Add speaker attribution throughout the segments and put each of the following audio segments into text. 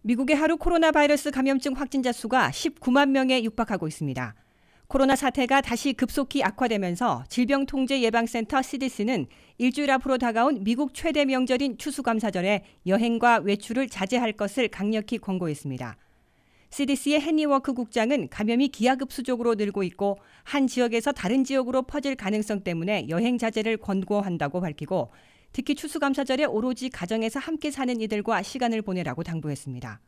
Speaker 1: 미국의 하루 코로나 바이러스 감염증 확진자 수가 19만 명에 육박하고 있습니다. 코로나 사태가 다시 급속히 악화되면서 질병통제예방센터 CDC는 일주일 앞으로 다가온 미국 최대 명절인 추수감사절에 여행과 외출을 자제할 것을 강력히 권고했습니다. CDC의 헨리 워크 국장은 감염이 기하급수적으로 늘고 있고 한 지역에서 다른 지역으로 퍼질 가능성 때문에 여행 자제를 권고한다고 밝히고 특히 추수감사절에 오로지 가정에서 함께 사는 이들과 시간을 보내라고 당부했습니다.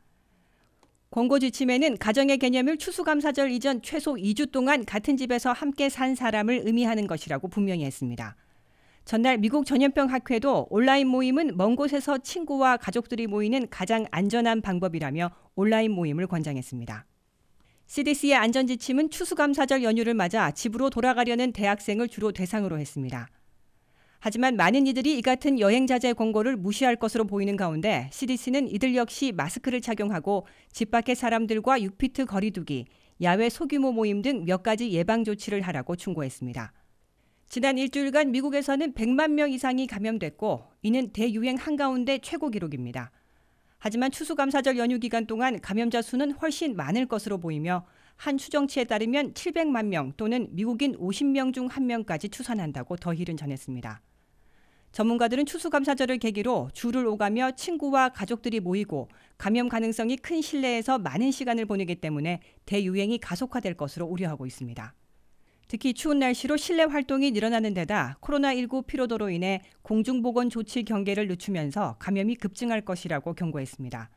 Speaker 1: 권고 지침에는 가정의 개념을 추수감사절 이전 최소 2주 동안 같은 집에서 함께 산 사람을 의미하는 것이라고 분명히 했습니다. 전날 미국 전염병학회도 온라인 모임은 먼 곳에서 친구와 가족들이 모이는 가장 안전한 방법이라며 온라인 모임을 권장했습니다. CDC의 안전지침은 추수감사절 연휴를 맞아 집으로 돌아가려는 대학생을 주로 대상으로 했습니다. 하지만 많은 이들이 이 같은 여행 자제 권고를 무시할 것으로 보이는 가운데 CDC는 이들 역시 마스크를 착용하고 집 밖의 사람들과 6피트 거리 두기, 야외 소규모 모임 등 몇 가지 예방 조치를 하라고 충고했습니다. 지난 일주일간 미국에서는 100만 명 이상이 감염됐고 이는 대유행 한가운데 최고 기록입니다. 하지만 추수감사절 연휴 기간 동안 감염자 수는 훨씬 많을 것으로 보이며 한 추정치에 따르면 700만 명 또는 미국인 50명 중 1명까지 추산한다고 더힐은 전했습니다. 전문가들은 추수감사절을 계기로 줄을 오가며 친구와 가족들이 모이고 감염 가능성이 큰 실내에서 많은 시간을 보내기 때문에 대유행이 가속화될 것으로 우려하고 있습니다. 특히 추운 날씨로 실내 활동이 늘어나는 데다 코로나19 피로도로 인해 공중보건 조치 경계를 늦추면서 감염이 급증할 것이라고 경고했습니다.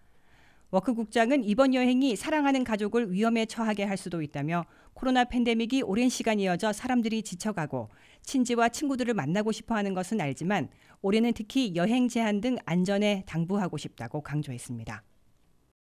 Speaker 1: 워크 국장은 이번 여행이 사랑하는 가족을 위험에 처하게 할 수도 있다며 코로나 팬데믹이 오랜 시간 이어져 사람들이 지쳐가고 친지와 친구들을 만나고 싶어하는 것은 알지만 올해는 특히 여행 제한 등 안전에 당부하고 싶다고 강조했습니다.